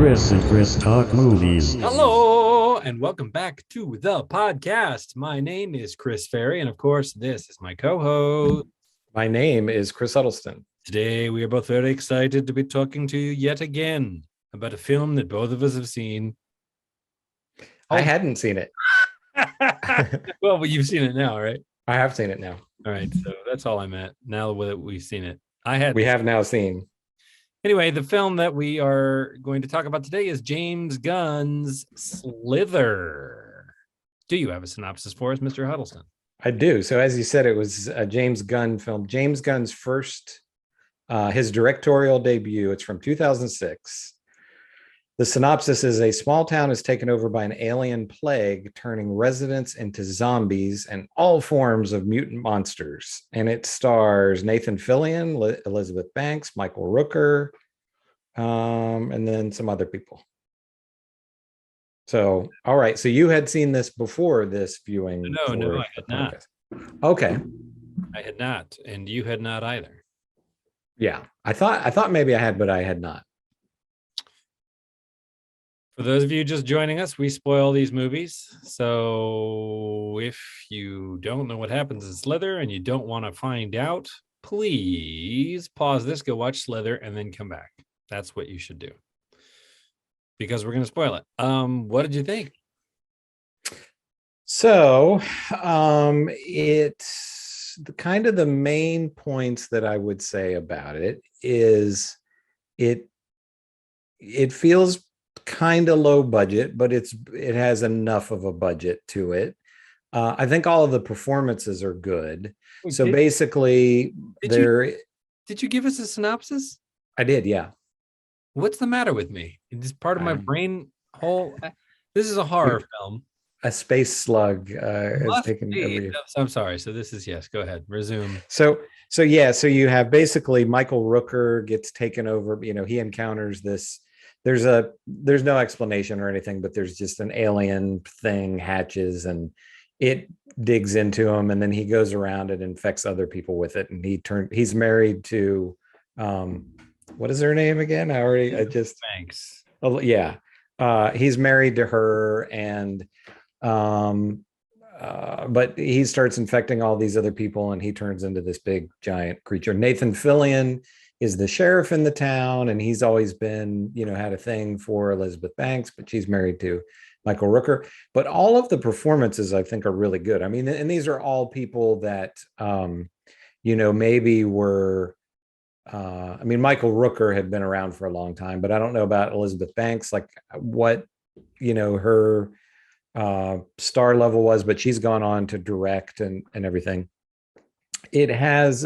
Chris and Chris Talk Movies. Hello, and welcome back to the podcast. My name is Chris Ferry, and of course, this is my co-host. My name is Chris Huddleston. Today, we are both very excited to be talking to you yet again about a film that both of us have seen. I hadn't seen it. Well, but you've seen it now, right? I have seen it now. All right, so that's all I'm at. Now that we've seen it. We have now seen. Anyway, the film that we are going to talk about today is James Gunn's Slither. Do you have a synopsis for us, Mr. Huddleston? I do. So as you said, it was a James Gunn film. James Gunn's first, his directorial debut. It's from 2006. The synopsis is: a small town is taken over by an alien plague, turning residents into zombies and all forms of mutant monsters. And it stars Nathan Fillion, Elizabeth Banks, Michael Rooker, and then some other people. So, all right. So you had seen this before this viewing? No, I had not. Okay. I had not, and you had not either. Yeah, I thought maybe I had, but I had not. For those of you just joining us, we spoil these movies. So if you don't know what happens in Slither and you don't want to find out, please pause this, go watch Slither, and then come back. That's what you should do, because we're going to spoil it. What did you think? So it's the main points that I would say about it is it feels kind of low budget, but it has enough of a budget to it. I think all of the performances are good. So basically, did you give us a synopsis? I did, yeah. What's the matter with me? It's part of my brain hole. This is a horror film. A space slug is taken over. I'm sorry. So this is, yes, go ahead. Resume. So you have basically Michael Rooker gets taken over. You know, he encounters this. There's no explanation or anything, but there's just an alien thing hatches and it digs into him, and then he goes around and infects other people with it. And he's married to, what is her name again? Thanks. Oh yeah. He's married to her, and but he starts infecting all these other people, and he turns into this big giant creature. Nathan Fillion is the sheriff in the town, and he's always been, had a thing for Elizabeth Banks, but she's married to Michael Rooker. But all of the performances, I think, are really good. I mean, and these are all people that, maybe were, Michael Rooker had been around for a long time, but I don't know about Elizabeth Banks, like what, her star level was, but she's gone on to direct and everything. It has,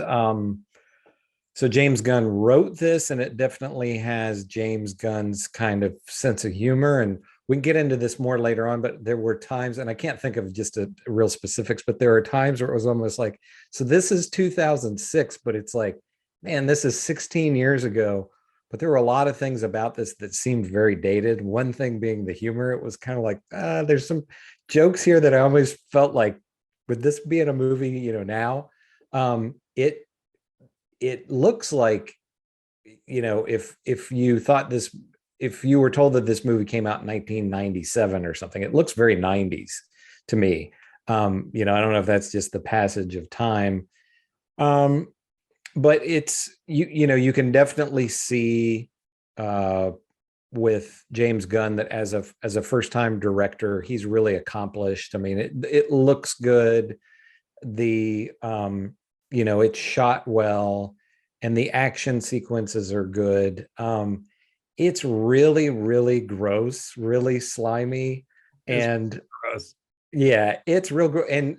so James Gunn wrote this, and it definitely has James Gunn's kind of sense of humor. And we can get into this more later on, but there were times, and I can't think of just a real specifics, but there are times where it was almost like, so this is 2006, but it's like, man, this is 16 years ago. But there were a lot of things about this that seemed very dated. One thing being the humor. It was kind of like, there's some jokes here that I always felt like, would this be in a movie, now? It looks like, if you thought this, if you were told that this movie came out in 1997 or something, it looks very 90s to me. I don't know if that's just the passage of time. But it's, you can definitely see with James Gunn that as a first-time director, he's really accomplished. I mean, it looks good. It's shot well, and the action sequences are good. It's really, really gross, really slimy, and gross. Yeah, it's real gross. And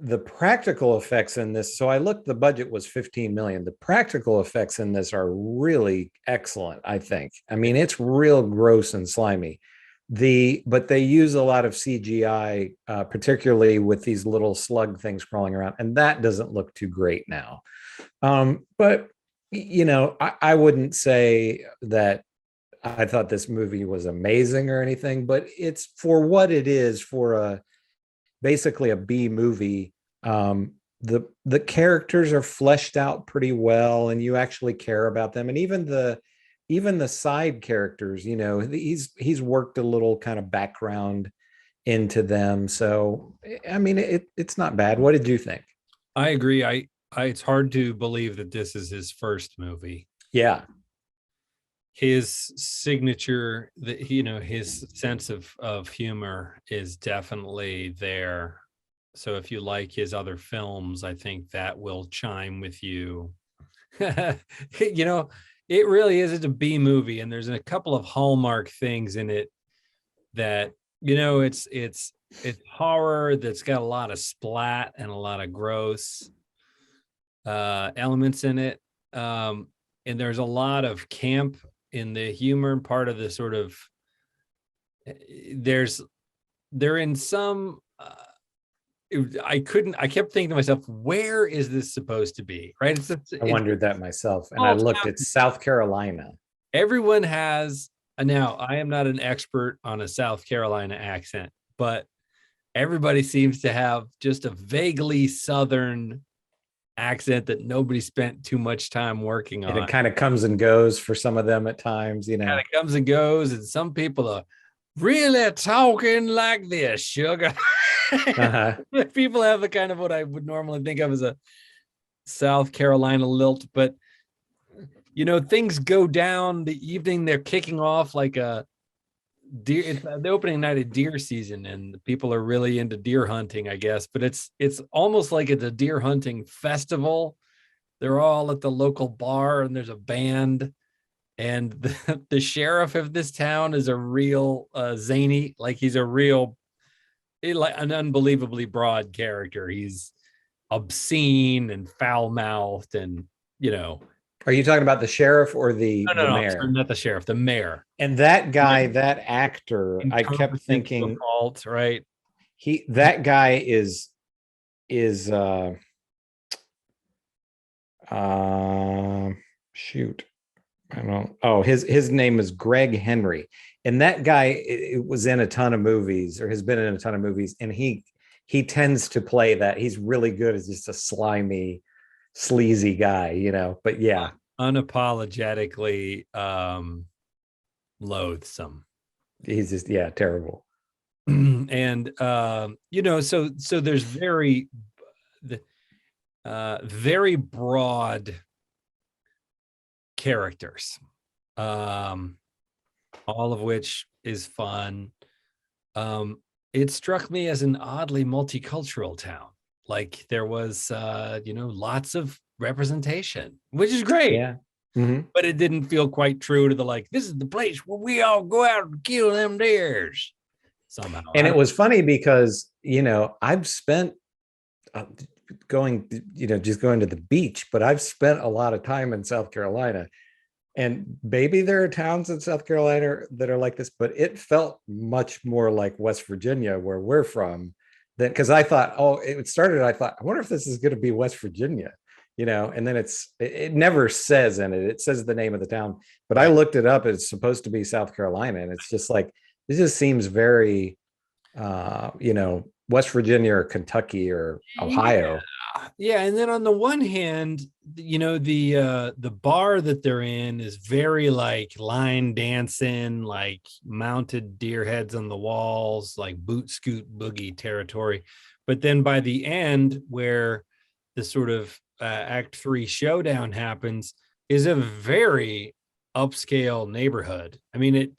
the practical effects in this, so I looked, the budget was 15 million. The practical effects in this are really excellent, I think. I mean, it's real gross and slimy. But they use a lot of CGI, particularly with these little slug things crawling around, and that doesn't look too great now. But I wouldn't say that I thought this movie was amazing or anything, but it's for what it is, for basically a B movie. The characters are fleshed out pretty well, and you actually care about them, and even the even the side characters, he's worked a little kind of background into them. So I mean, it's not bad. What did you think? I agree. It's hard to believe that this is his first movie. Yeah. His signature, his sense of humor is definitely there. So if you like his other films, I think that will chime with you. It really is. It's a B movie, and there's a couple of hallmark things in it that it's horror that's got a lot of splat and a lot of gross elements in it, and there's a lot of camp in the humor. Part of the sort of they're in some I kept thinking to myself, where is this supposed to be, right? I wondered that myself, and I looked at South Carolina. Everyone has. Now, I am not an expert on a South Carolina accent, but everybody seems to have just a vaguely Southern accent that nobody spent too much time working on. And it kind of comes and goes for some of them at times, Kind of comes and goes, and some people are really talking like this, sugar. People have the kind of what I would normally think of as a South Carolina lilt, but things go down the evening. They're kicking off like a deer. It's the opening night of deer season, and people are really into deer hunting, I guess. But it's almost like it's a deer hunting festival. They're all at the local bar, and there's a band. And the sheriff of this town is a real zany, like he's a real, like an unbelievably broad character. He's obscene and foul mouthed, and Are you talking about the sheriff or the mayor? Not the sheriff, the mayor. And that guy, that actor, I kept thinking, fault, right? That guy is shoot. I don't. Oh, his name is Greg Henry, and that guy was in a ton of movies, or has been in a ton of movies, and he tends to play that. He's really good as just a slimy, sleazy guy, But yeah, unapologetically loathsome. He's just terrible. And so there's very broad characters, all of which is fun. It struck me as an oddly multicultural town. Like there was lots of representation, which is great. Yeah. Mm-hmm. But it didn't feel quite true to this is the place where we all go out and kill them deers somehow. And it was funny because I've spent going to the beach, but I've spent a lot of time in South Carolina, and maybe there are towns in South Carolina that are like this, but it felt much more like West Virginia, where we're from, than, because I thought, I wonder if this is going to be West Virginia, and then it never says in it. It says the name of the town, but I looked it up. It's supposed to be South Carolina, and it's just like, this just seems very, West Virginia or Kentucky or Ohio. Yeah. And then on the one hand, the bar that they're in is very like line dancing, like mounted deer heads on the walls, like boot scoot boogie territory. But then by the end, where the sort of Act 3 showdown happens, is a very upscale neighborhood. I mean,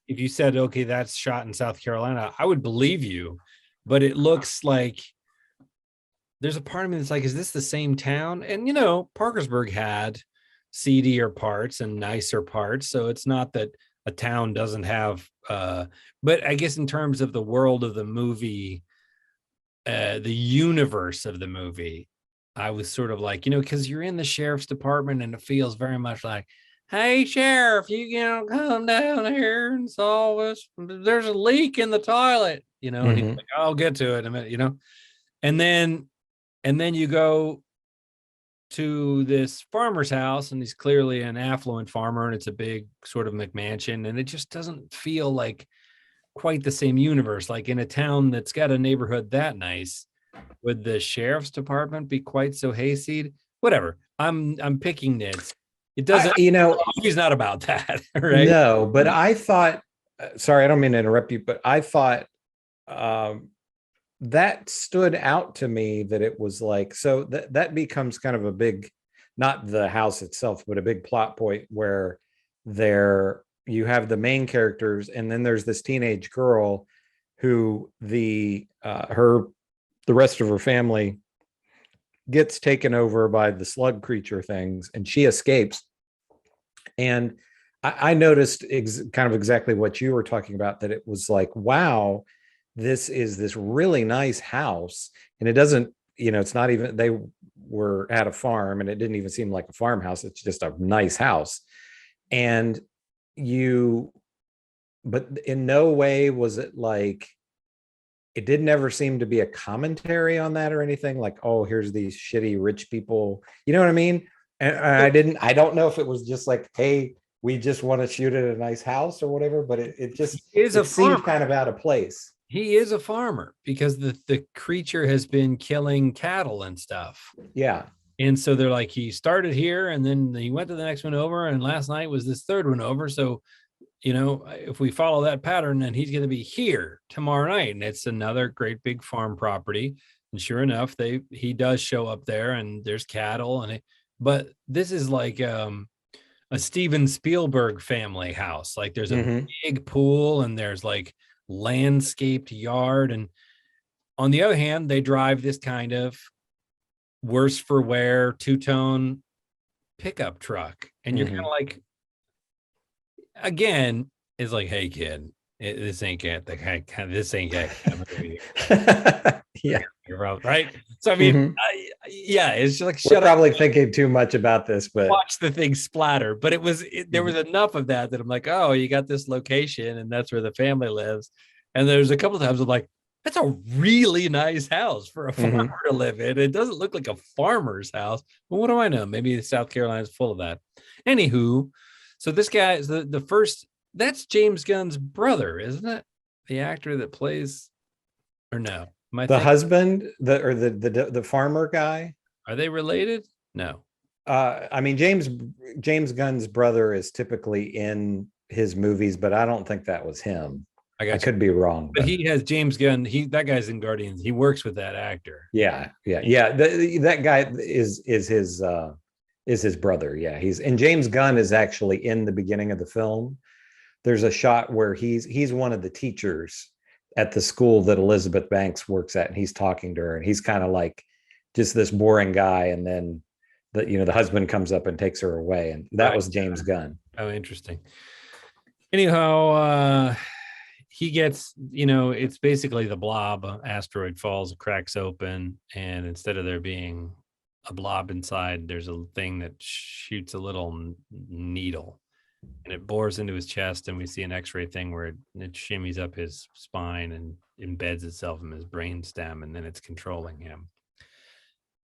if you said, okay, that's shot in South Carolina, I would believe you. But it looks like there's a part of me that's like, is this the same town? And, Parkersburg had seedier parts and nicer parts. So it's not that a town doesn't have, but I guess in terms of the world of the movie, the universe of the movie, I was sort of like, because you're in the sheriff's department and it feels very much like, hey, sheriff, you come down here and solve this. There's a leak in the toilet, and he's like, I'll get to it in a minute, and then you go to this farmer's house, and he's clearly an affluent farmer, and it's a big sort of McMansion, and it just doesn't feel like quite the same universe. Like in a town that's got a neighborhood that nice, would the sheriff's department be quite so hayseed? Whatever. I'm picking nits. It doesn't. The movie's not about that, right? No, but I thought. Sorry, I don't mean to interrupt you, but I thought that stood out to me that it was like so that becomes kind of a big, not the house itself, but a big plot point where there you have the main characters, and then there's this teenage girl who the rest of her family gets taken over by the slug creature things, and she escapes. And I noticed kind of exactly what you were talking about, that it was like, wow, this is this really nice house. And it doesn't, it's not even, they were at a farm and it didn't even seem like a farmhouse. It's just a nice house. And but in no way was it like, it didn't ever seem to be a commentary on that or anything like, oh, here's these shitty rich people. You know what I mean? And I don't know if it was just like, hey, we just want to shoot at a nice house or whatever, but it just seemed kind of out of place. He is a farmer because the creature has been killing cattle and stuff. Yeah. And so they're like, he started here and then he went to the next one over, and last night was this third one over. So, if we follow that pattern, then he's going to be here tomorrow night. And it's another great big farm property. And sure enough, he does show up there, and there's cattle but this is like a Steven Spielberg family house. Like there's a big pool and there's like landscaped yard. And on the other hand, they drive this kind of worse for wear two-tone pickup truck. And you're kind of like, again, it's like, hey kid, this ain't this ain't yeah, right. So I mean, it's just like, we're probably thinking too much about this, but watch the thing splatter. But there was enough of that I'm like, oh, you got this location and that's where the family lives. And there's a couple of times I'm like, that's a really nice house for a farmer to live in. It doesn't look like a farmer's house. Well, what do I know? Maybe South Carolina is full of that. Anywho, so this guy is the first. That's James Gunn's brother, isn't it? The actor that plays, or no? The husband, the farmer guy. Are they related? No. I mean, James Gunn's brother is typically in his movies, but I don't think that was him. I could be wrong, but he has James Gunn. That guy's in Guardians. He works with that actor. Yeah. That guy is his brother. Yeah, and James Gunn is actually in the beginning of the film. There's a shot where he's one of the teachers at the school that Elizabeth Banks works at, and he's talking to her, and he's kind of like just this boring guy, and then the husband comes up and takes her away, and that was James Gunn. Oh, interesting. Anyhow, he gets, it's basically the blob asteroid falls, cracks open, and instead of there being a blob inside, there's a thing that shoots a little needle, and it bores into his chest, and we see an x-ray thing where it shimmies up his spine and embeds itself in his brain stem, and then it's controlling him.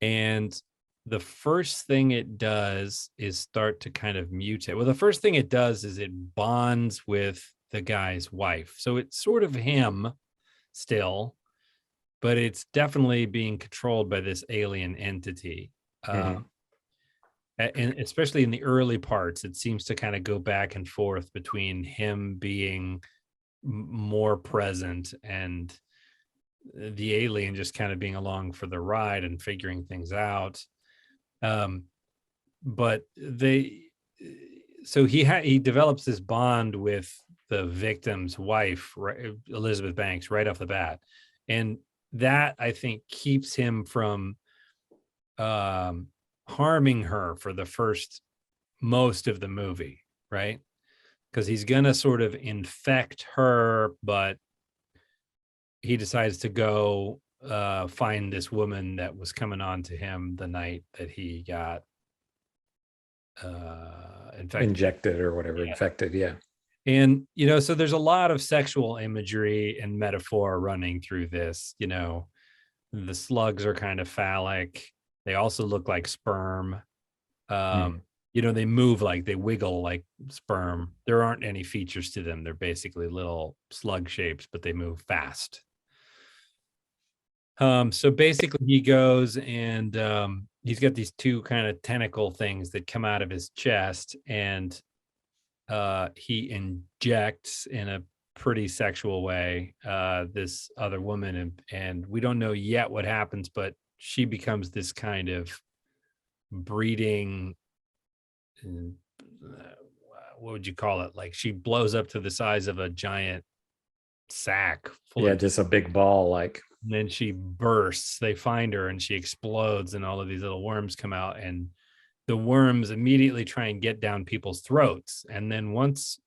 And the first thing it does is start to kind of mutate. Well, the first thing it does is it bonds with the guy's wife. So it's sort of him still, but it's definitely being controlled by this alien entity. And especially in the early parts, it seems to kind of go back and forth between him being more present and the alien just kind of being along for the ride and figuring things out. But he develops this bond with the victim's wife, Elizabeth Banks, right off the bat. And that, I think, keeps him from harming her for the most of the movie, right? Because he's gonna sort of infect her, but he decides to go find this woman that was coming on to him the night that he got injected or whatever. Infected. And so there's a lot of sexual imagery and metaphor running through this. The slugs are kind of phallic. They also look like sperm. They move like, they wiggle like sperm. There aren't any features to them. They're basically little slug shapes, but they move fast. So basically he goes and he's got these two kind of tentacle things that come out of his chest, and he injects in a pretty sexual way this other woman, and we don't know yet what happens, but she becomes this kind of breeding, what would you call it, like she blows up to the size of a giant sack full of, just a big ball, like, and then she bursts. They find her and she explodes, and all of these little worms come out, and the worms immediately try and get down people's throats, and then once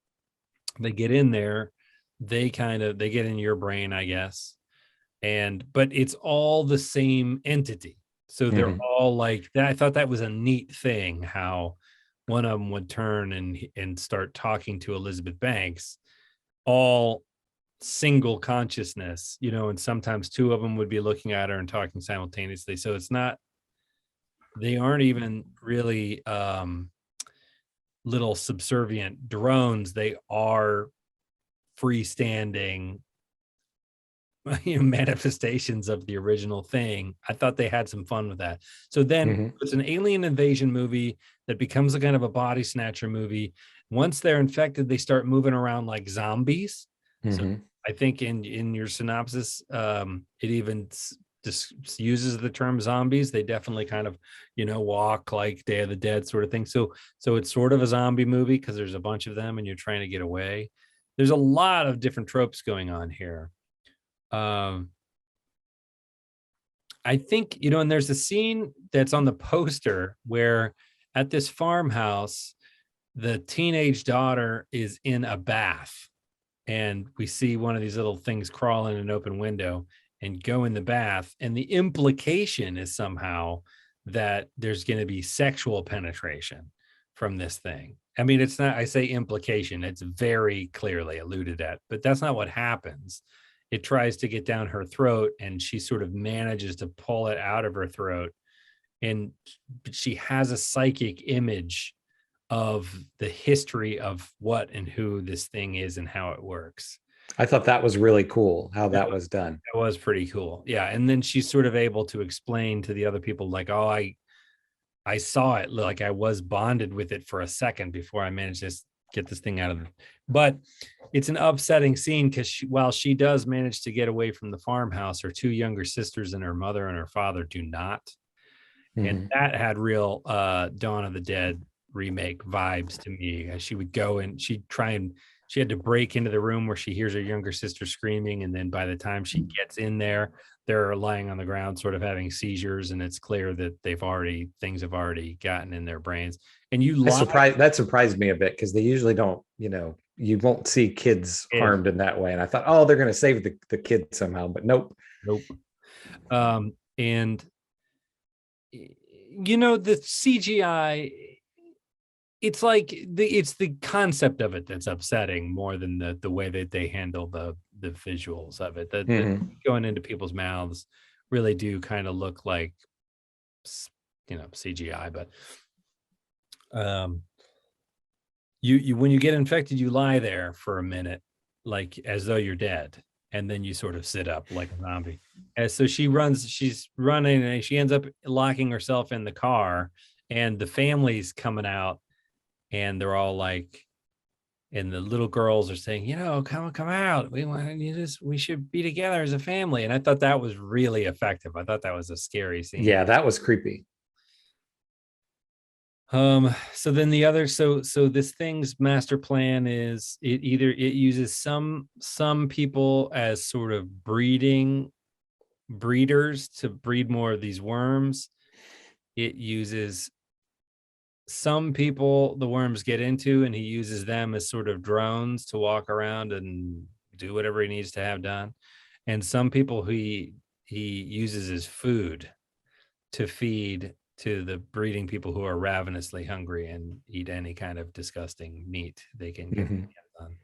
they get in there, they get in your brain, I guess. But it's all the same entity, so they're all like that. I thought that was a neat thing, how one of them would turn and start talking to Elizabeth Banks, all single consciousness, and sometimes two of them would be looking at her and talking simultaneously. So it's not, they aren't even really little subservient drones. They are freestanding manifestations of the original thing. I thought they had some fun with that. So then it's an alien invasion movie that becomes a kind of a body snatcher movie. Once they're infected, they start moving around like zombies. So I think in your synopsis, it even just uses the term zombies. They definitely kind of, walk like Day of the Dead sort of thing. So it's sort of a zombie movie because there's a bunch of them and you're trying to get away. There's a lot of different tropes going on here. I think, and there's a scene that's on the poster where at this farmhouse, the teenage daughter is in a bath, and we see one of these little things crawl in an open window and go in the bath. And the implication is somehow that there's going to be sexual penetration from this thing. I mean, it's not, I say implication, it's very clearly alluded at, but that's not what happens. It tries to get down her throat, and she sort of manages to pull it out of her throat. And she has a psychic image of the history of what and who this thing is and how it works. I thought that was really cool how that was done. It was pretty cool. Yeah. And then she's sort of able to explain to the other people, like, oh, I saw it, like I was bonded with it for a second before I managed to get this thing out of it. But it's an upsetting scene because while she does manage to get away from the farmhouse, her two younger sisters and her mother and her father do not. And that had real Dawn of the Dead remake vibes to me. She would go and she had to break into the room where she hears her younger sister screaming, and then by the time she gets in there, they're lying on the ground sort of having seizures, and it's clear that things have already gotten in their brains. And that surprised me a bit, because they usually don't, you won't see kids harmed in that way, and I thought, oh, they're going to save the kid somehow, but nope. And the CGI, it's like it's the concept of it that's upsetting more than the way that they handle the visuals of it. That going into people's mouths really do kind of look like CGI. But you when you get infected, you lie there for a minute, like as though you're dead, and then you sort of sit up like a zombie. And so she's running, and she ends up locking herself in the car, and the family's coming out. And they're all like, and the little girls are saying, come out. We should be together as a family. And I thought that was really effective. I thought that was a scary scene. Yeah, that was creepy. So then so this thing's master plan is it uses some people as sort of breeders to breed more of these worms. It uses some people the worms get into, and he uses them as sort of drones to walk around and do whatever he needs to have done. And some people he uses as food to feed to the breeding people who are ravenously hungry and eat any kind of disgusting meat they can get on.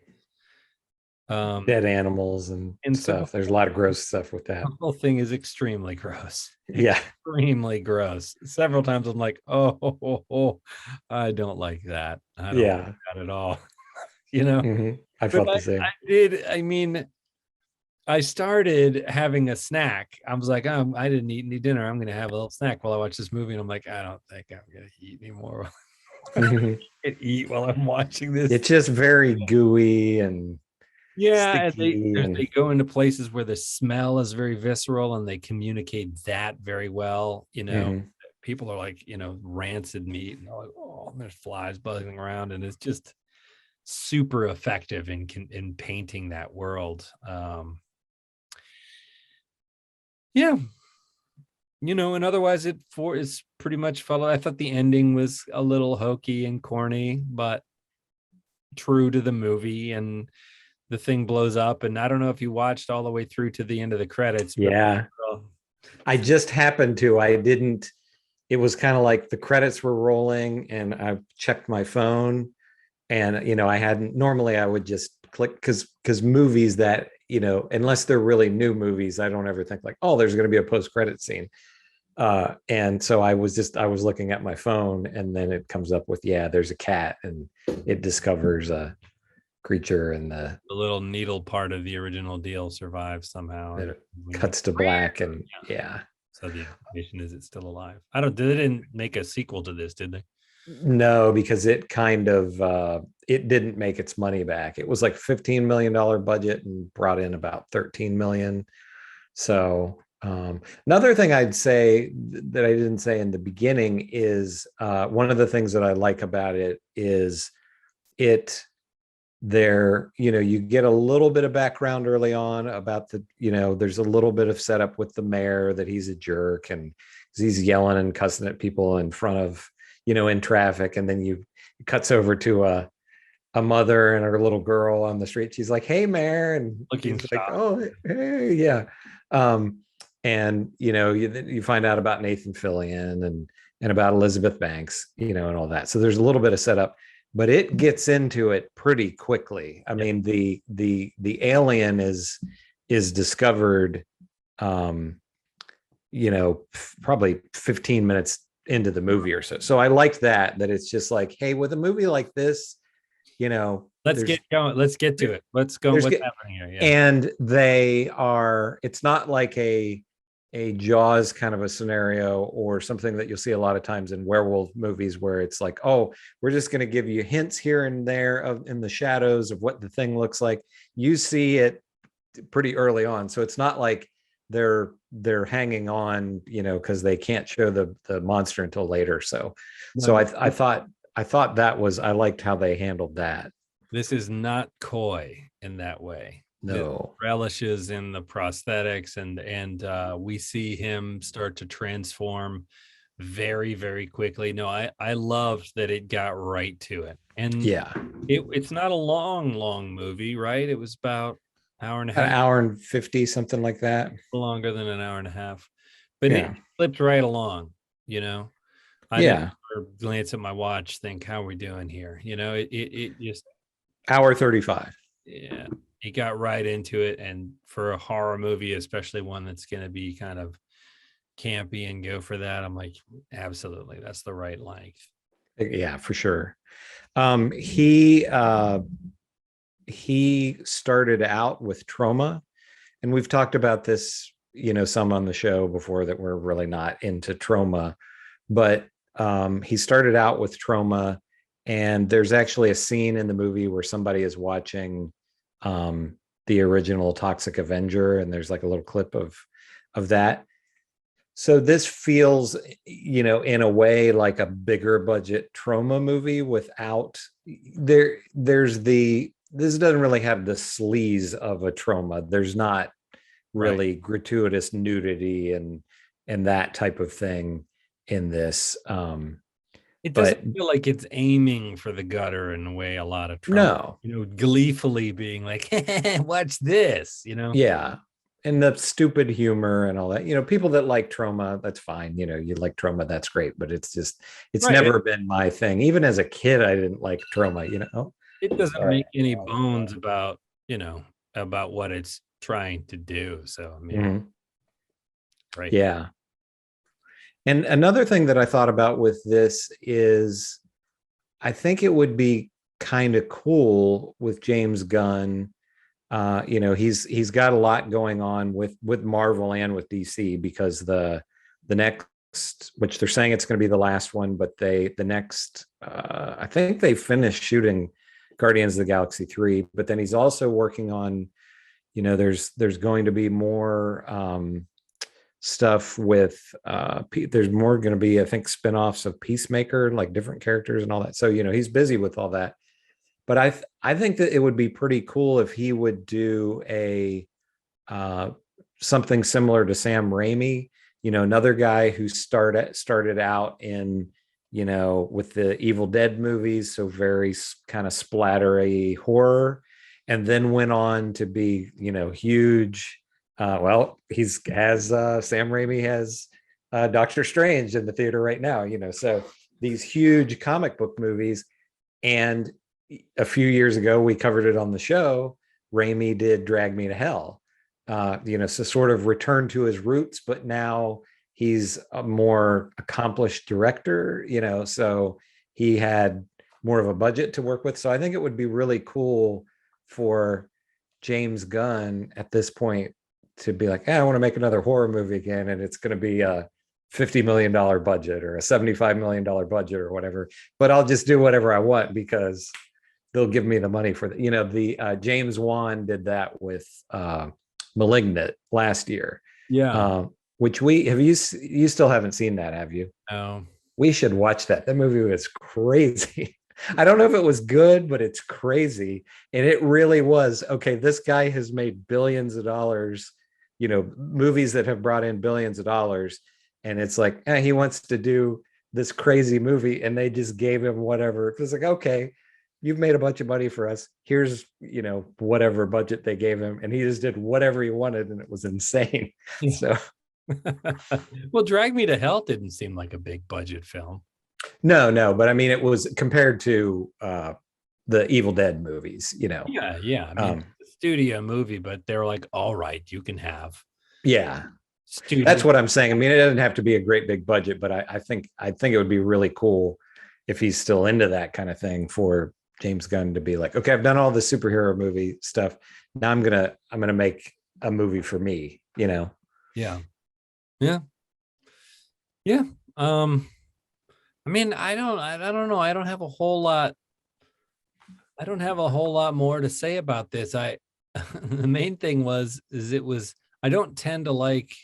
Dead animals and stuff. There's a lot of gross stuff with that. The whole thing is extremely gross. Yeah. Extremely gross. Several times I'm like, oh, I don't like that. I don't like that at all. I felt the same. I started having a snack. I was like, I didn't eat any dinner. I'm gonna have a little snack while I watch this movie. And I'm like, I don't think I'm gonna eat anymore. I can eat while I'm watching this. It's just very gooey and Yeah, and sticky they go into places where the smell is very visceral and they communicate that very well. Mhm. People are like, rancid meat, and they're like, oh, there's flies buzzing around, and it's just super effective in painting that world. Yeah, and otherwise it's pretty much followed. I thought the ending was a little hokey and corny, but true to the movie, and the thing blows up. And I don't know if you watched all the way through to the end of the credits, but Yeah. I just happened to. I didn't. It was kind of like the credits were rolling and I checked my phone, and I hadn't. Normally I would just click because movies that, unless they're really new movies, I don't ever think like, oh, there's going to be a post-credit scene. And so I was looking at my phone, and then it comes up with, yeah, there's a cat, and it discovers a creature, and the little needle part of the original deal survives somehow. it cuts to black, and yeah. So the implication is it's still alive. They didn't make a sequel to this, did they? No, because it kind of it didn't make its money back. It was like $15 million budget and brought in about 13 million. So another thing I'd say that I didn't say in the beginning is one of the things that I like about it is you get a little bit of background early on about there's a little bit of setup with the mayor, that he's a jerk and he's yelling and cussing at people in front of, in traffic. And then it cuts over to a mother and her little girl on the street. She's like, "Hey, mayor," and Looking he's like, "Oh, hey, yeah." And you find out about Nathan Fillion and about Elizabeth Banks, and all that. So there's a little bit of setup, but it gets into it pretty quickly. I mean, the alien is discovered, probably 15 minutes into the movie or so. So I liked that it's just like, hey, with a movie like this, let's get going. Let's get to it. Let's go. What's happening here? Yeah. And it's not like a Jaws kind of a scenario or something that you'll see a lot of times in werewolf movies, where it's like, oh, we're just going to give you hints here and there in the shadows of what the thing looks like. You see it pretty early on. So it's not like they're hanging on, because they can't show the monster until later. So I thought I liked how they handled that. This is not coy in that way. No. It relishes in the prosthetics, and we see him start to transform very, very quickly. No, I loved that it got right to it. And yeah, it's not a long movie, right? It was about an hour and a half. An hour and 50, something like that. Longer than an hour and a half. But it slipped right along, I didn't glance at my watch, think, how are we doing here? It just hour 35. Yeah, he got right into it. And for a horror movie, especially one that's going to be kind of campy and go for that, I'm like, absolutely, that's the right length. Yeah, for sure. He started out with trauma, and we've talked about this, some on the show before, that we're really not into trauma, but he started out with trauma. And there's actually a scene in the movie where somebody is watching the original Toxic Avenger, and there's like a little clip of that. So this feels, in a way, like a bigger budget trauma movie without this doesn't really have the sleaze of a trauma. There's not really gratuitous nudity and that type of thing in this. It doesn't feel like it's aiming for the gutter in a way a lot of trauma. No. Gleefully being like, watch this, Yeah. And the stupid humor and all that, people that like trauma, that's fine. You like trauma, that's great. But it's never been my thing. Even as a kid, I didn't like trauma, It doesn't make any bones about, about what it's trying to do. So, I mean, right. Yeah. And another thing that I thought about with this is, I think it would be kind of cool with James Gunn he's got a lot going on with Marvel and with DC, because the next, which they're saying it's going to be the last one, but the next, I think they finished shooting Guardians of the Galaxy 3, but then he's also working on, there's going to be more stuff with there's more going to be, I think, spin-offs of Peacemaker, like different characters and all that. So he's busy with all that. But I think that it would be pretty cool if he would do a something similar to Sam Raimi, another guy who started out in, with the Evil Dead movies, so very kind of splattery horror, and then went on to be, huge. He's has Sam Raimi has Doctor Strange in the theater right now, so these huge comic book movies. And a few years ago, we covered it on the show. Raimi did Drag Me to Hell, so sort of returned to his roots, but now he's a more accomplished director, so he had more of a budget to work with. So I think it would be really cool for James Gunn at this point to be like, I want to make another horror movie again, and it's going to be a $50 million budget or a $75 million budget or whatever, but I'll just do whatever I want because they'll give me the money for that. The James Wan did that with Malignant last year. Yeah. Which you still haven't seen that, have you? No. We should watch that. That movie was crazy. I don't know if it was good, but it's crazy. And it really was. Okay, this guy has made billions of dollars, movies that have brought in billions of dollars. And it's like, he wants to do this crazy movie. And they just gave him whatever. It was like, okay, you've made a bunch of money for us. Here's, whatever budget they gave him. And he just did whatever he wanted. And it was insane. So. Well, Drag Me to Hell didn't seem like a big budget film. No, but I mean, it was compared to the Evil Dead movies, Yeah. I mean, studio movie, but they were like, all right, you can have. Yeah. Studio. That's what I'm saying. I mean, it doesn't have to be a great big budget, but I think it would be really cool if he's still into that kind of thing for James Gunn to be like, okay, I've done all the superhero movie stuff. Now I'm gonna make a movie for me, Yeah. I mean, I don't know. I don't have a whole lot more to say about this. The main thing was I don't tend to like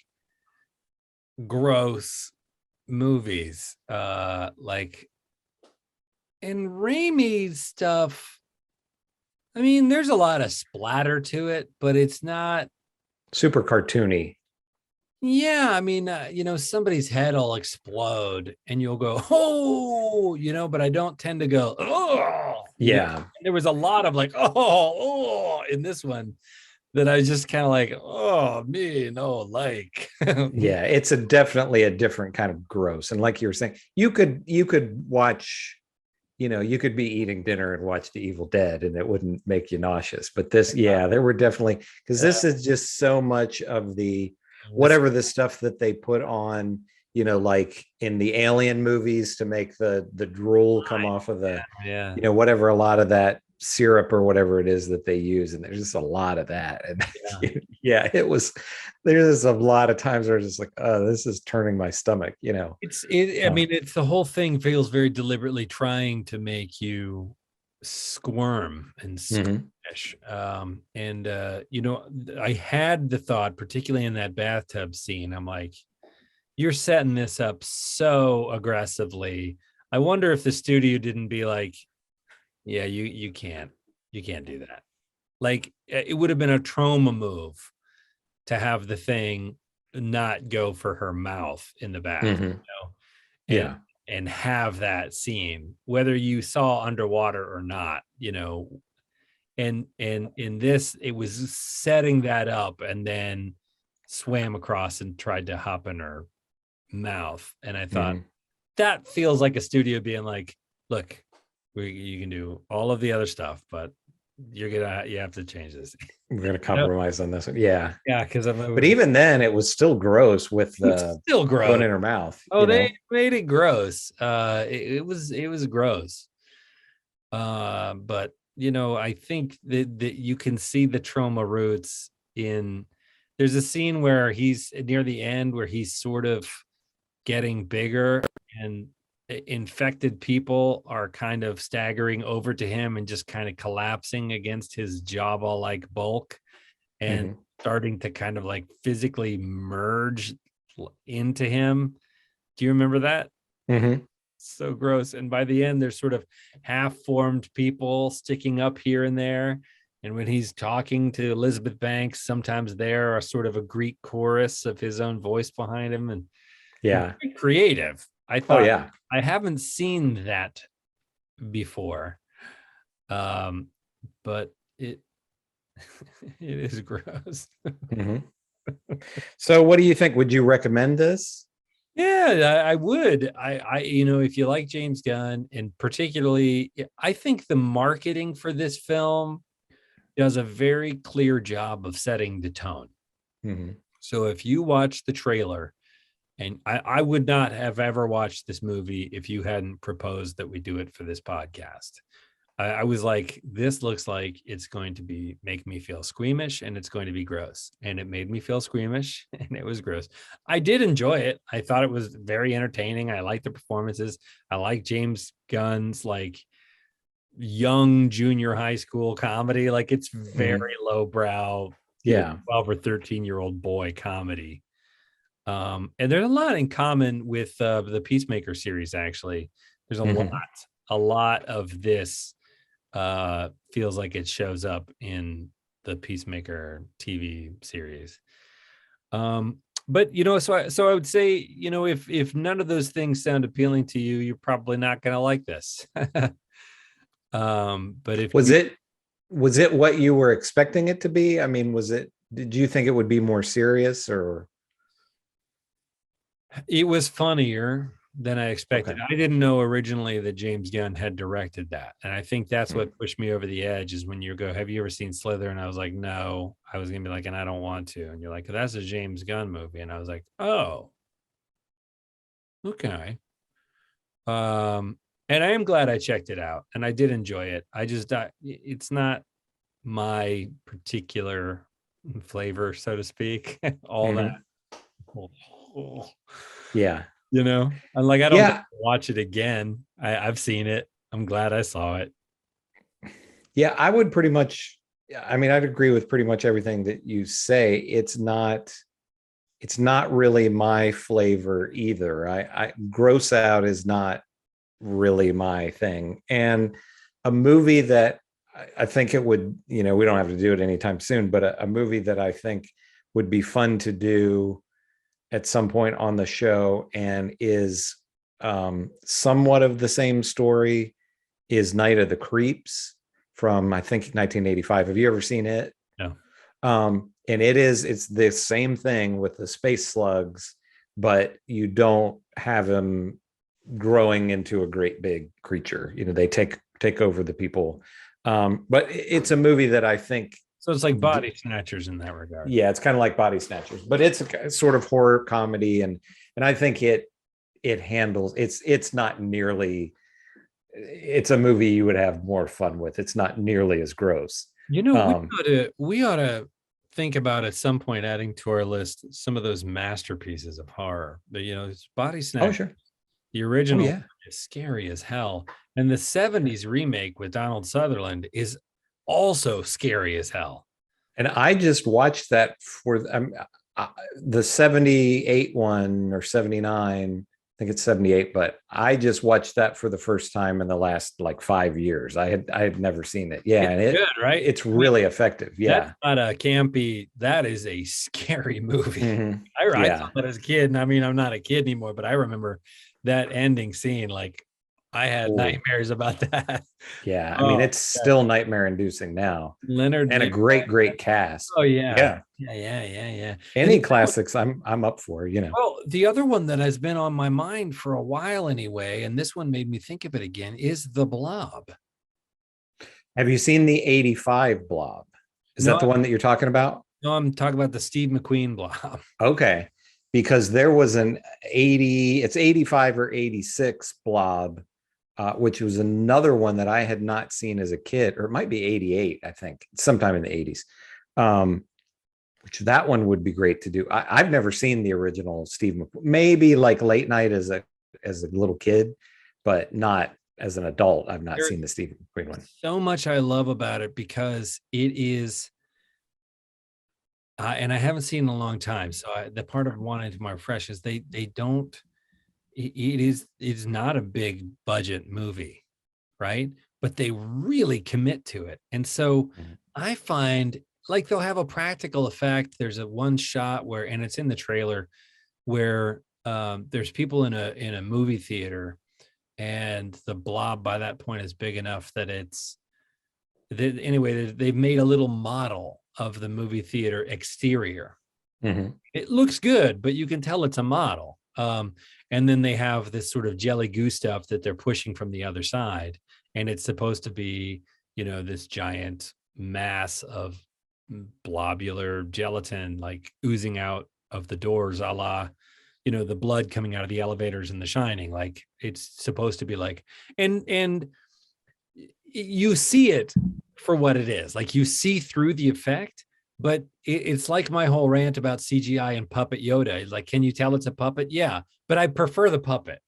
gross movies. Like in Raimi's stuff, I mean, there's a lot of splatter to it, but it's not super cartoony. Yeah, I mean, somebody's head will explode and you'll go, oh, but I don't tend to go, oh. Yeah. There was a lot of like, oh, in this one that I just kind of like, oh, me, no, like. Yeah, it's definitely a different kind of gross. And like you were saying, you could watch, you could be eating dinner and watch The Evil Dead and it wouldn't make you nauseous. But this, there were definitely, because this is just so much of the, whatever the stuff that they put on, like in the Alien movies to make the drool come off of the, whatever, a lot of that syrup or whatever it is that they use. And there's just a lot of that. And there's a lot of times where it's just like, oh, this is turning my stomach, I mean, it's the whole thing feels very deliberately trying to make you squirm and squish. I had the thought, particularly in that bathtub scene, I'm like, you're setting this up so aggressively. I wonder if the studio didn't be like, yeah, you can't do that. Like, it would have been a trauma move to have the thing not go for her mouth in the bath, and have that scene, whether you saw underwater or not, and in this, it was setting that up and then swam across and tried to hop in her mouth. And I thought that feels like a studio being like, look, you can do all of the other stuff, but you have to change this. We're going to compromise on this one. Yeah. Because but even then it was still gross with the still gross going in her mouth. They made it gross. It was gross. But I think that you can see the trauma roots in. There's a scene where he's near the end where he's sort of getting bigger, and infected people are kind of staggering over to him and just kind of collapsing against his Java-like bulk and starting to kind of like physically merge into him. Do you remember that? So gross. And by the end, there's sort of half-formed people sticking up here and there. And when he's talking to Elizabeth Banks, sometimes there are sort of a Greek chorus of his own voice behind him. And Yeah. very creative. I thought, Oh, yeah. I haven't seen that before. But it is gross. So what do you think? Would you recommend this? Yeah, I would. If you like James Gunn, and particularly, I think the marketing for this film does a very clear job of setting the tone. So if you watch the trailer, and I would not have ever watched this movie if you hadn't proposed that we do it for this podcast. I was like, this looks like it's going to make me feel squeamish, and it's going to be gross. And it made me feel squeamish, and it was gross. I did enjoy it. I thought it was very entertaining. I liked the performances. I like James Gunn's like young junior high school comedy. Like, it's very lowbrow, 12 or 13-year-old boy comedy. And there's a lot in common with the Peacemaker series, actually. There's a lot of this feels like it shows up in the Peacemaker TV series. But so I would say, if none of those things sound appealing to you, you're probably not going to like this. But if was it what you were expecting it to be? I mean, did you think it would be more serious, or? It was funnier than I expected. I didn't know originally that James Gunn had directed that. And I think that's what pushed me over the edge, is when you go, have you ever seen Slither? And I was like, no. I was going to be like, and I don't want to. And you're like, that's a James Gunn movie. And I was like, oh, okay. And I am glad I checked it out, and I did enjoy it. I just, it's not my particular flavor, so to speak. All that. Yeah. I'm like, I don't watch it again. I've seen it. I'm glad I saw it. Yeah, I would pretty much, I'd agree with pretty much everything that you say. It's not really my flavor either. I gross out is not really my thing. And a movie that I think it would, we don't have to do it anytime soon, but a movie that I think would be fun to do at some point on the show, and is somewhat of the same story, is Night of the Creeps from, I think, 1985. Have you ever seen it? No. And it's the same thing with the space slugs, but you don't have them growing into a great big creature. They take over the people. But it's a movie that I think, so it's like Body Snatchers in that regard. Yeah, it's kind of like Body Snatchers, but it's a sort of horror comedy, and I think it handles, it's not nearly, it's a movie you would have more fun with. It's not nearly as gross. We ought to think about at some point adding to our list some of those masterpieces of horror. Body Snatchers. Oh, sure. The original is scary as hell, and the 70s remake with Donald Sutherland is also scary as hell. And I just watched that for the 78 one, or 79. I think it's 78, but I just watched that for the first time in the last like 5 years. I had never seen it. Yeah, it's good, right? It's really effective. Yeah, that's not a campy. That is a scary movie. I saw that as a kid, and I'm not a kid anymore, but I remember that ending scene. Like, I had nightmares about that. Yeah, it's still nightmare inducing now. Leonard, and a great cast. Oh yeah. Any classics, I'm up for. Well, the other one that has been on my mind for a while anyway, and this one made me think of it again, is The Blob. Have you seen the 85 Blob? Is that the one that you're talking about? No, I'm talking about the Steve McQueen Blob. Okay, because there was an 85 or 86 Blob which was another one that I had not seen as a kid, or it might be 88, I think, sometime in the 80s. Which that one would be great to do. I've never seen the original Steve McQueen, maybe like late night as a little kid, but not as an adult. I've not seen the Steve McQueen one. So much I love about it because it is, and I haven't seen it in a long time. So the part of wanting to refresh is they don't. It's not a big budget movie, right? But they really commit to it, and so I find like they'll have a practical effect. There's a one shot where, and it's in the trailer, where there's people in a movie theater, and the blob by that point is big enough that anyway, they've made a little model of the movie theater exterior. It looks good, but you can tell it's a model. And then they have this sort of jelly goo stuff that they're pushing from the other side, and it's supposed to be, this giant mass of blobular gelatin like oozing out of the doors, a la the blood coming out of the elevators in The Shining. Like it's supposed to be like, and you see it for what it is. Like you see through the effect, but it's like my whole rant about CGI and puppet Yoda. It's like, can you tell it's a puppet? Yeah, but I prefer the puppet.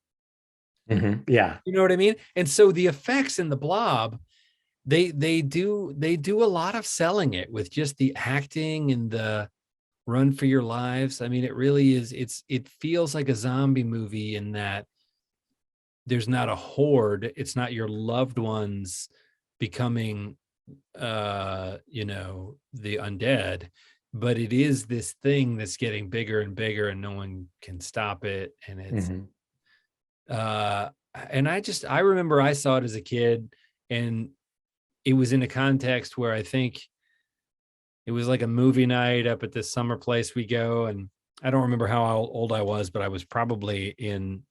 Yeah, you know what I mean. And so the effects in the blob, they do a lot of selling it with just the acting and the run for your lives. I mean, it really is. It feels like a zombie movie in that there's not a horde. It's not your loved ones becoming, the undead, but it is this thing that's getting bigger and bigger, and no one can stop it. And it's, and I remember I saw it as a kid, and it was in a context where I think it was like a movie night up at this summer place we go. And I don't remember how old I was, but I was probably in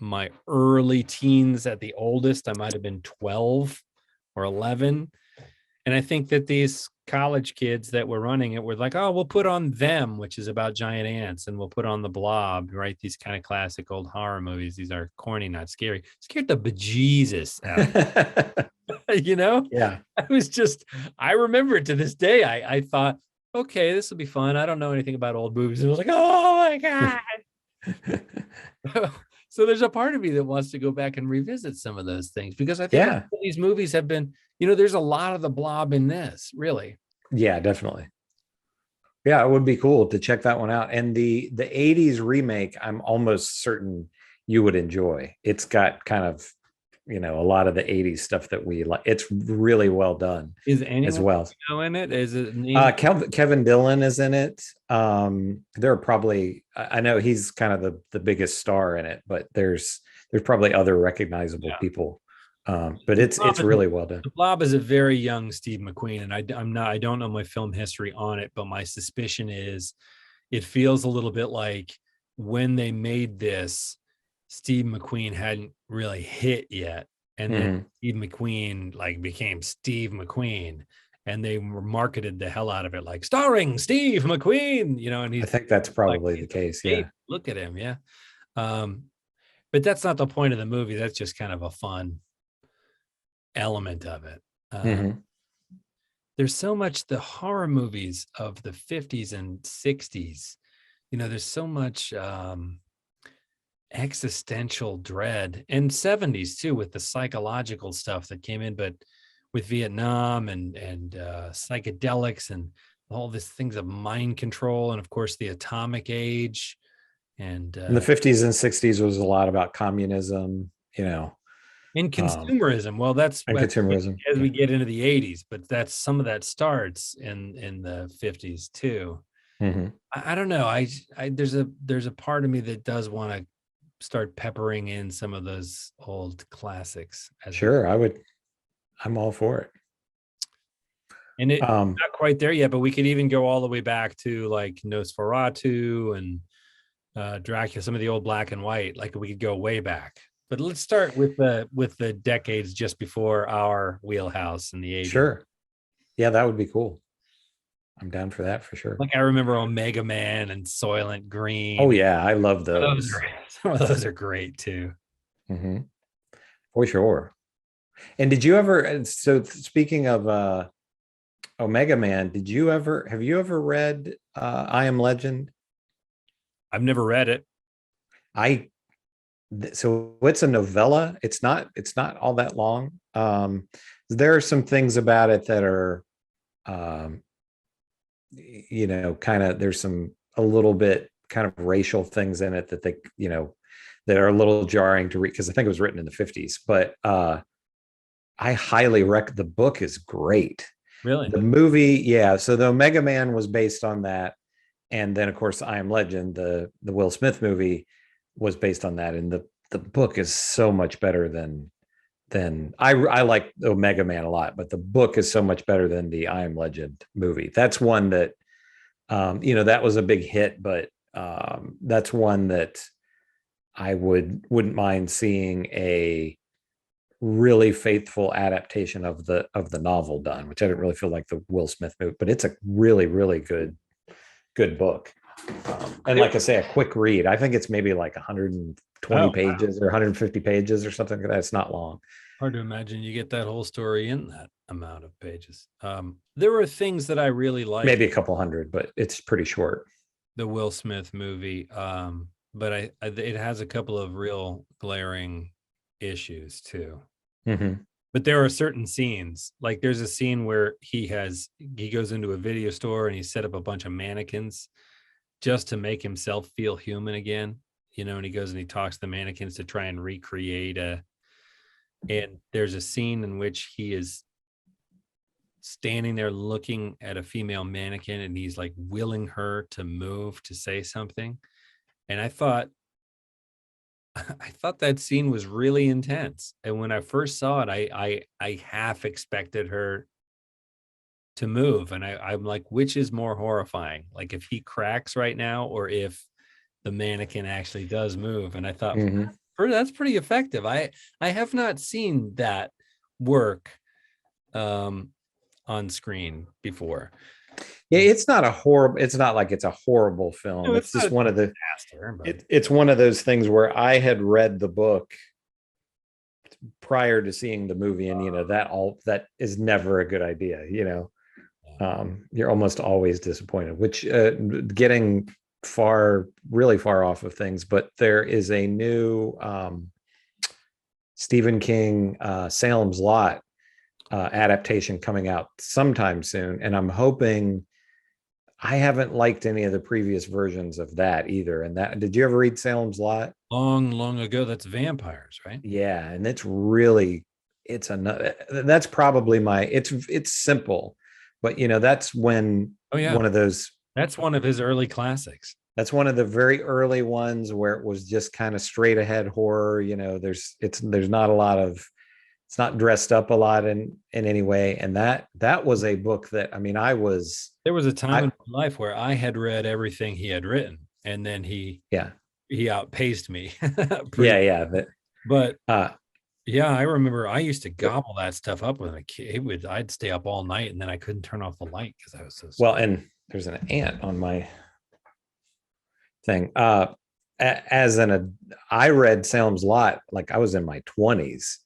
my early teens at the oldest. I might have been 12 or 11. And I think that these college kids that were running it were like, oh, we'll put on Them, which is about giant ants, and we'll put on The Blob, right? These kind of classic old horror movies. These are corny, not scary. Scared the bejesus out. Yeah. I remember it to this day. I thought, okay, this will be fun. I don't know anything about old movies. And I was like, oh my God. So there's a part of me that wants to go back and revisit some of those things, because I think these movies have been, there's a lot of the blob in this, really. Yeah, definitely. Yeah, it would be cool to check that one out. And the 80s remake, I'm almost certain you would enjoy. It's got kind of, a lot of the 80s stuff that we like. It's really well done. Is anyone as well in it? Is it Kevin Dillon is in it. There are probably, I know he's kind of the biggest star in it, but there's probably other recognizable people. But it's really well done. The Blob is a very young Steve McQueen, and I don't know my film history on it, but my suspicion is it feels a little bit like when they made this, Steve McQueen hadn't really hit yet, and then Steve McQueen became Steve McQueen, and they marketed the hell out of it like starring Steve McQueen, and I think that's probably the case. Yeah, look at him. Yeah, but that's not the point of the movie. That's just kind of a fun element of it. There's so much, the horror movies of the 50s and 60s, there's so much existential dread, and 70s too, with the psychological stuff that came in, but with Vietnam and psychedelics and all these things of mind control, and of course the atomic age, and in the 50s and 60s was a lot about communism, and consumerism. Well, that's consumerism as we get into the 80s, but that's some of that starts in the 50s too. I don't know. I there's a part of me that does want to start peppering in some of those old classics. Sure, I'm all for it. And it's not quite there yet, but we could even go all the way back to like Nosferatu and Dracula, some of the old black and white. Like we could go way back. But let's start with the decades just before our wheelhouse in the 80s. Sure. Yeah, that would be cool. I'm down for that for sure. Like I remember Omega Man and Soylent Green. Oh yeah, I love those. Some of those are great too. For sure. And did you ever, so speaking of Omega Man, have you ever read I Am Legend? I've never read it. So it's a novella. It's not all that long. There are some things about it that are, um, kind of, there's some a little bit kind of racial things in it that that are a little jarring to read, because I think it was written in the 50s. But I highly recommend. The book is great. Really? The movie, yeah. So the Omega Man was based on that, and then of course I Am Legend, the Will Smith movie, was based on that. And the book is so much better than I like Omega Man a lot, but the book is so much better than the I Am Legend movie. That's one that that was a big hit, but that's one that I wouldn't mind seeing a really faithful adaptation of the novel done, which I didn't really feel like the Will Smith movie, but it's a really, really good book. And like I say, a quick read. I think it's maybe like 120 pages or 150 pages or something like that. It's not long. Hard to imagine you get that whole story in that amount of pages. There were things that I really liked. Maybe a couple hundred, but it's pretty short. The Will Smith movie, but it has a couple of real glaring issues too. Mm-hmm. But there are certain scenes, like there's a scene where he goes into a video store and he set up a bunch of mannequins just to make himself feel human again, and he goes and he talks to the mannequins to try and recreate and there's a scene in which he is standing there looking at a female mannequin and he's like willing her to move to say something. And I thought that scene was really intense. And when I first saw it, I half expected her to move. And I'm like, which is more horrifying? Like if he cracks right now, or if the mannequin actually does move? And I thought, that's pretty effective. I have not seen that work on screen before. Yeah, it's not like it's a horrible film. No, it's just one of the it's one of those things where I had read the book prior to seeing the movie, and that is never a good idea. You're almost always disappointed, which getting really far off of things. But there is a new Stephen King Salem's Lot adaptation coming out sometime soon, and I'm hoping. I haven't liked any of the previous versions of that either. And did you ever read Salem's Lot? Long ago. That's vampires, right? Yeah, and that's probably it's simple, but that's when one of those. That's one of his early classics. That's one of the very early ones where it was just kind of straight ahead horror. There's not a lot of. It's not dressed up a lot in any way. And that was a book that, there was a time in my life where I had read everything he had written, and then he outpaced me. But I remember I used to gobble that stuff up when a kid. I'd stay up all night, and then I couldn't turn off the light because I was so scared. Well, and there's an ant on my thing. I read Salem's Lot like I was in my 20s.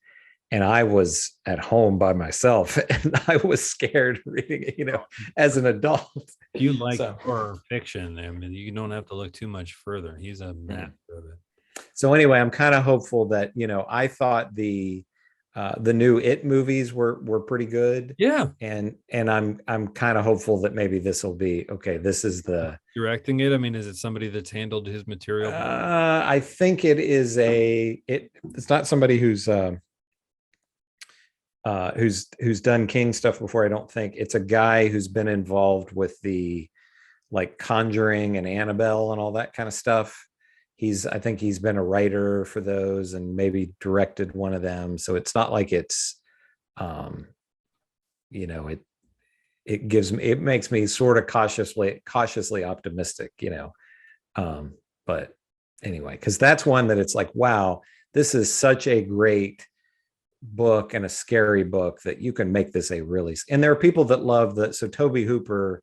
And I was at home by myself, and I was scared reading it, as an adult. You like horror fiction, you don't have to look too much further. He's a master of it. So anyway, I'm kind of hopeful that, I thought the new It movies were pretty good. Yeah. And I'm kind of hopeful that maybe this will be okay. This is the directing it. Is it somebody that's handled his material? I think it is it's not somebody who's done King stuff before. I don't think it's a guy who's been involved with the like Conjuring and Annabelle and all that kind of stuff. I think he's been a writer for those and maybe directed one of them. So it's not like it's, it makes me sort of cautiously optimistic, but anyway, because that's one that it's like, wow, this is such a great book and a scary book that you can make this and there are people that love so Tobe Hooper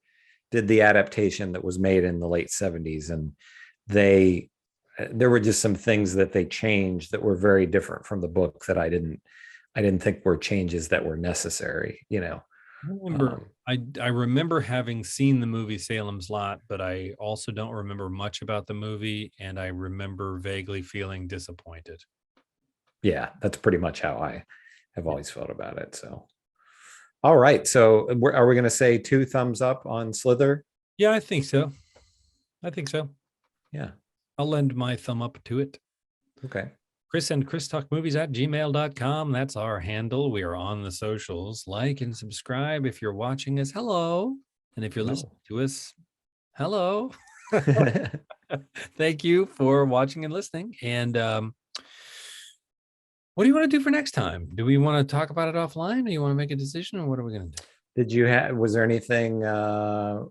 did the adaptation that was made in the late 70s, and they there were just some things that they changed that were very different from the book that I didn't think were changes that were necessary, you know. I remember having seen the movie Salem's Lot, but I also don't remember much about the movie, and I remember vaguely feeling disappointed. Yeah, that's pretty much how I have always felt about it. So, all right. So, are we going to say 2 thumbs up on Slither? Yeah, I think so. Yeah. I'll lend my thumb up to it. Okay. Chris and christalkmovies@gmail.com. That's our handle. We are on the socials. Like and subscribe if you're watching us. Hello. And if you're listening to us, hello. Thank you for watching and listening. And what do you want to do for next time? Do we want to talk about it offline? Or you want to make a decision, or what are we going to do? Was there anything my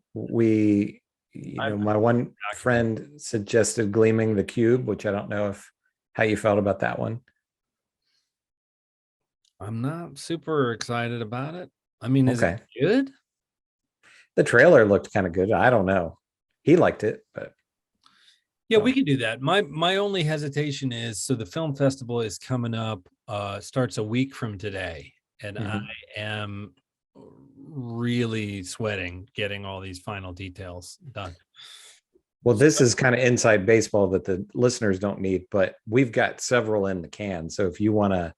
one friend suggested Gleaming the Cube, which I don't know how you felt about that one. I'm not super excited about it. I mean, is it good? The trailer looked kind of good. I don't know. He liked it, but yeah, we can do that. My only hesitation is, so the film festival is coming up, starts a week from today, and I am really sweating getting all these final details done. Well, this is kind of inside baseball that the listeners don't need, but we've got several in the can. So if you want to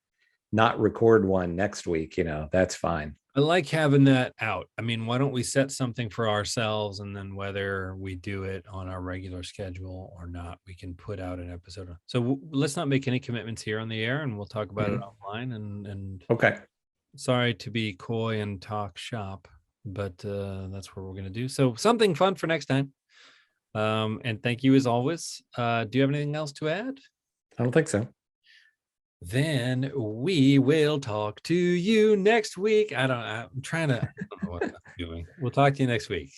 not record one next week, that's fine. I like having that out. I mean, why don't we set something for ourselves, and then whether we do it on our regular schedule or not, we can put out an episode. So let's not make any commitments here on the air, and we'll talk about it offline. And okay. Sorry to be coy and talk shop, but that's what we're going to do. So something fun for next time. And thank you as always. Do you have anything else to add? I don't think so. Then we will talk to you next week. I don't know what I'm doing. We'll talk to you next week.